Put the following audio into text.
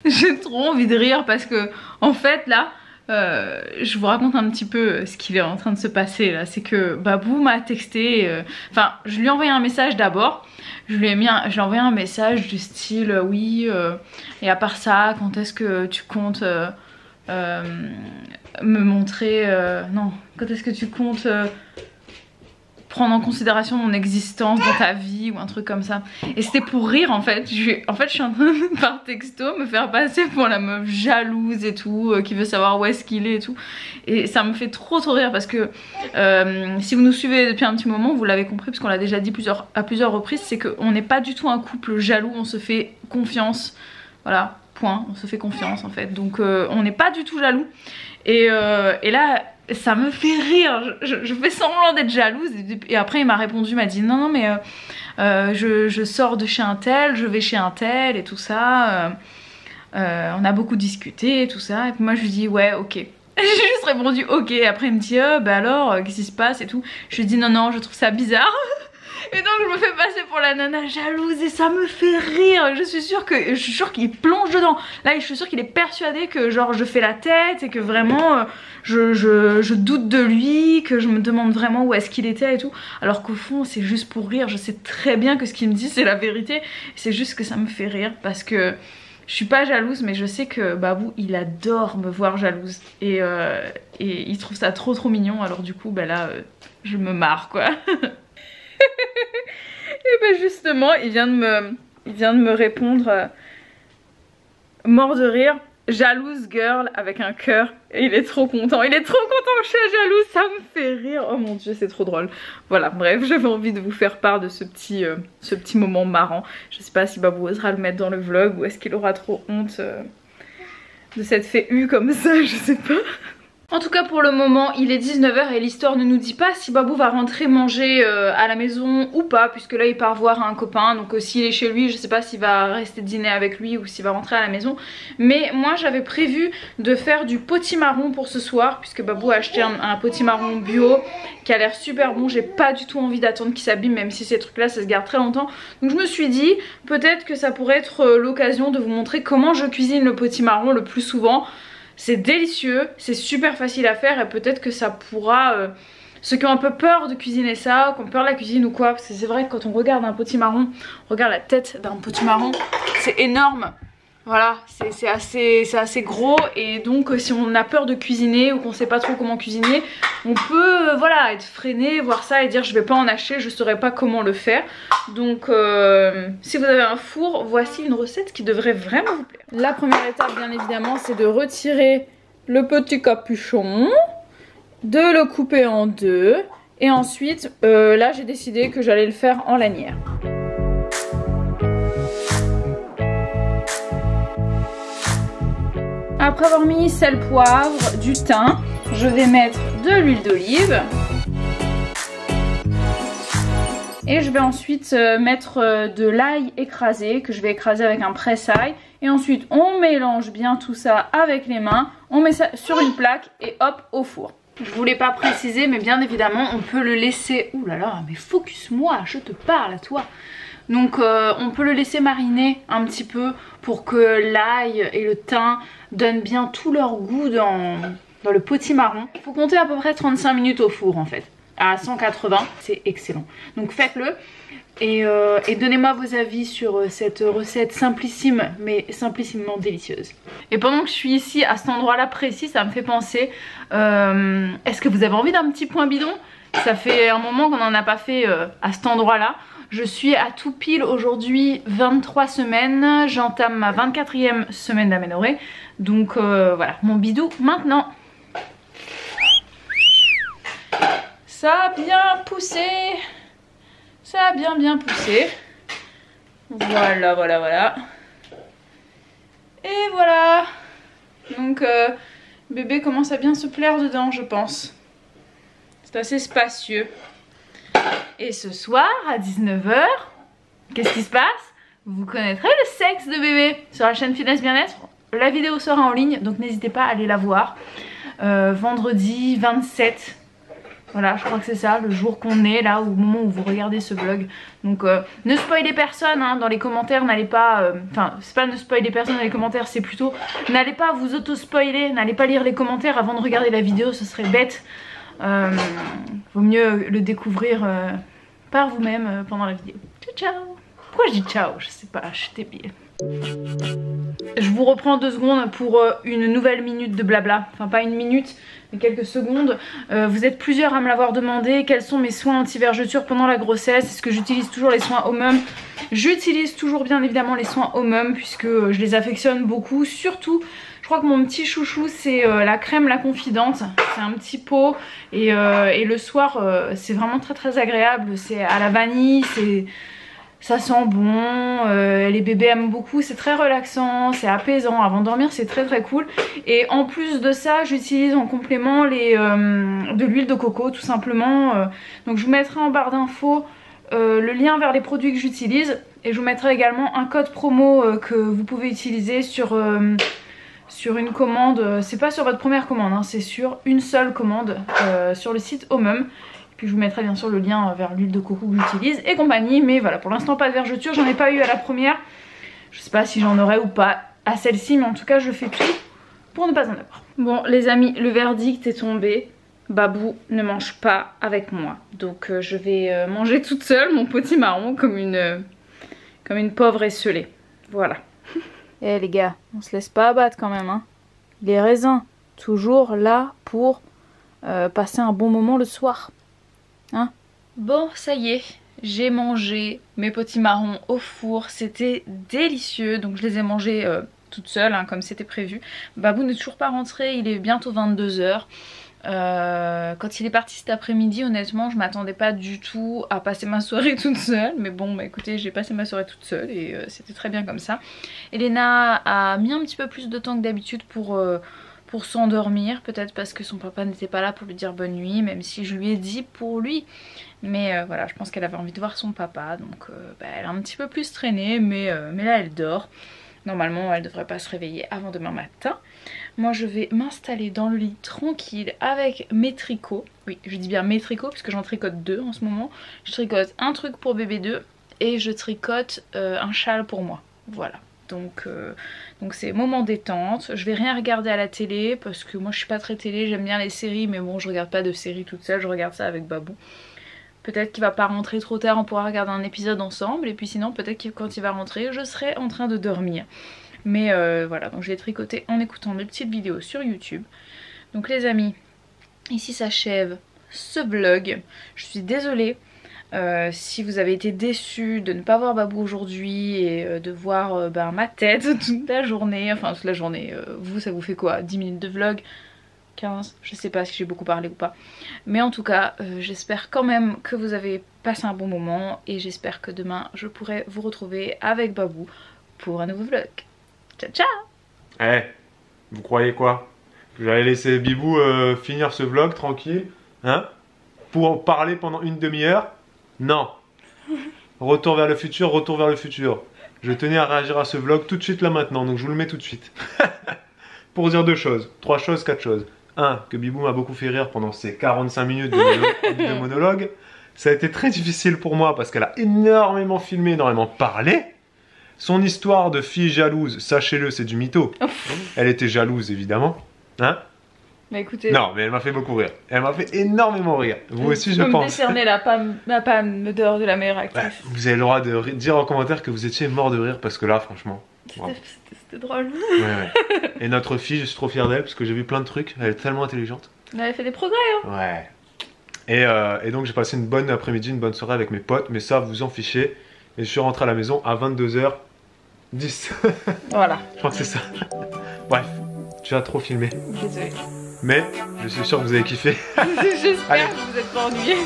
J'ai trop envie de rire parce que en fait là je vous raconte un petit peu ce qui est en train de se passer là. C'est que Babou m'a texté, enfin je lui ai envoyé un message d'abord. Je lui ai envoyé un message du style oui et à part ça quand est-ce que tu comptes me montrer non, quand est-ce que tu comptes prendre en considération mon existence dans ta vie ou un truc comme ça. Et c'était pour rire en fait. Je suis en train de par texto me faire passer pour la meuf jalouse et tout, qui veut savoir où est-ce qu'il est et tout. Et ça me fait trop rire parce que si vous nous suivez depuis un petit moment, vous l'avez compris parce qu'on l'a déjà dit à plusieurs reprises, c'est qu'on n'est pas du tout un couple jaloux, on se fait confiance. Voilà, point, on se fait confiance en fait. Donc on n'est pas du tout jaloux. Et là ça me fait rire, je fais semblant d'être jalouse et après il m'a répondu, il m'a dit non mais je sors de chez un tel, je vais chez un tel et tout ça, on a beaucoup discuté et tout ça. Et puis moi je lui dis ouais ok, j'ai juste répondu ok. Et après il me dit bah alors qu'est-ce qui se passe et tout. Je lui dis non je trouve ça bizarre. Et donc je me fais passer pour la nana jalouse et ça me fait rire. Je suis sûre qu'il plonge dedans. Là je suis sûre qu'il est persuadé que genre je fais la tête et que vraiment je doute de lui, que je me demande vraiment où est-ce qu'il était et tout. Alors qu'au fond c'est juste pour rire. Je sais très bien que ce qu'il me dit c'est la vérité. C'est juste que ça me fait rire parce que je suis pas jalouse, mais je sais que Babou il adore me voir jalouse et il trouve ça trop mignon. Alors du coup bah là je me marre quoi. Et ben justement il vient de me répondre mort de rire, jalouse girl avec un cœur. Et il est trop content, que je sois jalouse, ça me fait rire. Oh mon dieu c'est trop drôle. Voilà bref, j'avais envie de vous faire part de ce petit moment marrant. Je sais pas si Babou osera le mettre dans le vlog ou est-ce qu'il aura trop honte de s'être fait comme ça, je sais pas. En tout cas pour le moment il est 19 h et l'histoire ne nous dit pas si Babou va rentrer manger à la maison ou pas, puisque là il part voir un copain. Donc s'il est chez lui je sais pas s'il va rester dîner avec lui ou s'il va rentrer à la maison. Mais moi j'avais prévu de faire du potimarron pour ce soir, puisque Babou a acheté un potimarron bio qui a l'air super bon. J'ai pas du tout envie d'attendre qu'il s'abîme, même si ces trucs là ça se garde très longtemps. Donc je me suis dit peut-être que ça pourrait être l'occasion de vous montrer comment je cuisine le potimarron le plus souvent. C'est délicieux, c'est super facile à faire et peut-être que ça pourra... ceux qui ont un peu peur de cuisiner ça, qui ont peur de la cuisine ou quoi, parce que c'est vrai que quand on regarde un potimarron, on regarde la tête d'un potimarron, c'est énorme. Voilà, c'est assez gros et donc si on a peur de cuisiner ou qu'on sait pas trop comment cuisiner, on peut voilà être freiné, voir ça et dire je vais pas en acheter, je saurais pas comment le faire. Donc si vous avez un four, voici une recette qui devrait vraiment vous plaire. La première étape bien évidemment c'est de retirer le petit capuchon, de le couper en deux et ensuite là j'ai décidé que j'allais le faire en lanière. Après avoir mis sel, poivre, du thym, je vais mettre de l'huile d'olive. Et je vais ensuite mettre de l'ail écrasé, que je vais écraser avec un presse-ail. Et ensuite on mélange bien tout ça avec les mains, on met ça sur une plaque et hop au four. Je voulais pas préciser mais bien évidemment on peut le laisser... Ouh là là, mais focus-moi, je te parle à toi. Donc on peut le laisser mariner un petit peu pour que l'ail et le thym donnent bien tout leur goût dans le potimarron. Il faut compter à peu près 35 minutes au four en fait, à 180, c'est excellent. Donc faites-le et donnez-moi vos avis sur cette recette simplissime mais simplissimement délicieuse. Et pendant que je suis ici à cet endroit là précis, ça me fait penser, est-ce que vous avez envie d'un petit point bidon? Ça fait un moment qu'on n'en a pas fait à cet endroit là. Je suis à tout pile aujourd'hui 23 semaines, j'entame ma 24e semaine d'aménorrhée. Donc voilà, mon bidou maintenant. Ça a bien poussé. Ça a bien poussé. Voilà. Et voilà. Donc bébé commence à bien se plaire dedans je pense. C'est assez spacieux. Et ce soir à 19 h, qu'est-ce qui se passe? Vous connaîtrez le sexe de bébé sur la chaîne Fitness Bien-être. La vidéo sera en ligne donc n'hésitez pas à aller la voir. Vendredi 27 Voilà, je crois que c'est ça, le jour qu'on est là, au moment où vous regardez ce vlog. Donc ne spoilez personne hein, dans les commentaires, n'allez pas... Enfin, c'est pas ne spoilez personne dans les commentaires, c'est plutôt... N'allez pas vous auto-spoiler, n'allez pas lire les commentaires avant de regarder la vidéo, ce serait bête. Vaut mieux le découvrir par vous-même pendant la vidéo. Ciao ciao. Pourquoi je dis ciao? Je sais pas, je suis débile. Je vous reprends 2 secondes pour une nouvelle minute de blabla. Enfin pas une minute mais quelques secondes. Vous êtes plusieurs à me l'avoir demandé. Quels sont mes soins anti-vergeture pendant la grossesse? Est-ce que j'utilise toujours les soins Homum? J'utilise toujours bien évidemment les soins Homum puisque je les affectionne beaucoup. Surtout je crois que mon petit chouchou c'est la crème La Confidente. C'est un petit pot et le soir c'est vraiment très agréable. C'est à la vanille, ça sent bon, les bébés aiment beaucoup, c'est très relaxant, c'est apaisant, avant de dormir c'est très cool. Et en plus de ça j'utilise en complément de l'huile de coco tout simplement. Donc je vous mettrai en barre d'infos le lien vers les produits que j'utilise. Et je vous mettrai également un code promo que vous pouvez utiliser sur une commande. C'est pas sur votre première commande, hein, c'est sur une seule commande sur le site Homum. Puis je vous mettrai bien sûr le lien vers l'huile de coco que j'utilise et compagnie. Mais voilà, pour l'instant pas de vergeture, j'en ai pas eu à la première. Je sais pas si j'en aurai ou pas à celle-ci, mais en tout cas je fais tout pour ne pas en avoir. Bon les amis, le verdict est tombé. Babou ne mange pas avec moi. Donc je vais manger toute seule mon potimarron comme une pauvre esselée. Voilà. Eh les gars, on se laisse pas abattre quand même hein. Les raisins, toujours là pour passer un bon moment le soir. Hein? Bon ça y est, j'ai mangé mes potimarrons au four, c'était délicieux, donc je les ai mangés toute seule hein, comme c'était prévu. Babou n'est toujours pas rentré, il est bientôt 22 h. Quand il est parti cet après-midi, honnêtement je m'attendais pas du tout à passer ma soirée toute seule, mais bon bah écoutez, j'ai passé ma soirée toute seule et c'était très bien comme ça. Elena a mis un petit peu plus de temps que d'habitude pour s'endormir, peut-être parce que son papa n'était pas là pour lui dire bonne nuit, même si je lui ai dit pour lui. Mais voilà, je pense qu'elle avait envie de voir son papa, donc elle a un petit peu plus traîné, mais là elle dort. Normalement elle devrait pas se réveiller avant demain matin. Moi je vais m'installer dans le lit tranquille avec mes tricots. Oui, je dis bien mes tricots parce que j'en tricote 2 en ce moment. Je tricote un truc pour bébé 2 et je tricote un châle pour moi. Voilà. Donc c'est moment détente. Je vais rien regarder à la télé parce que moi je suis pas très télé, j'aime bien les séries, mais bon je regarde pas de séries toute seule, je regarde ça avec Babou. Peut-être qu'il va pas rentrer trop tard, on pourra regarder un épisode ensemble, et puis sinon peut-être que quand il va rentrer je serai en train de dormir. Mais voilà, donc je vais tricoter en écoutant mes petites vidéos sur YouTube. Donc les amis, ici s'achève ce vlog. Je suis désolée si vous avez été déçus de ne pas voir Babou aujourd'hui et de voir ma tête toute la journée, enfin toute la journée, vous ça vous fait quoi, 10 minutes de vlog, 15, je sais pas si j'ai beaucoup parlé ou pas, mais en tout cas j'espère quand même que vous avez passé un bon moment et j'espère que demain je pourrai vous retrouver avec Babou pour un nouveau vlog. Ciao ciao. Eh, vous croyez quoi? Que j'allais laisser Bibou finir ce vlog tranquille, hein, pour en parler pendant une demi-heure? Non. Retour vers le futur, retour vers le futur. Je tenais à réagir à ce vlog tout de suite là maintenant, donc je vous le mets tout de suite. Pour dire 2 choses, 3 choses, 4 choses. 1, que Bibou m'a beaucoup fait rire pendant ces 45 minutes de monologue. Ça a été très difficile pour moi parce qu'elle a énormément filmé, énormément parlé. Son histoire de fille jalouse, sachez-le, c'est du mytho. Elle était jalouse évidemment. Hein? Bah écoutez... Non, mais elle m'a fait beaucoup rire. Elle m'a fait énormément rire. Vous aussi, je pense. Vous me décernez la palme d'or de la meilleure actrice. Ouais, vous avez le droit de dire en commentaire que vous étiez mort de rire parce que là, franchement... Wow. C'était drôle. Ouais. Et notre fille, je suis trop fier d'elle parce que j'ai vu plein de trucs. Elle est tellement intelligente. Elle a fait des progrès, hein. Ouais. Et donc, j'ai passé une bonne après-midi, une bonne soirée avec mes potes. Mais ça, vous en fichez. Et je suis rentré à la maison à 22h10. Voilà. Je crois que c'est ça. Bref, tu as trop filmé. Désolée. Mais je suis sûr que vous avez kiffé. J'espère que vous êtes pas ennuyés.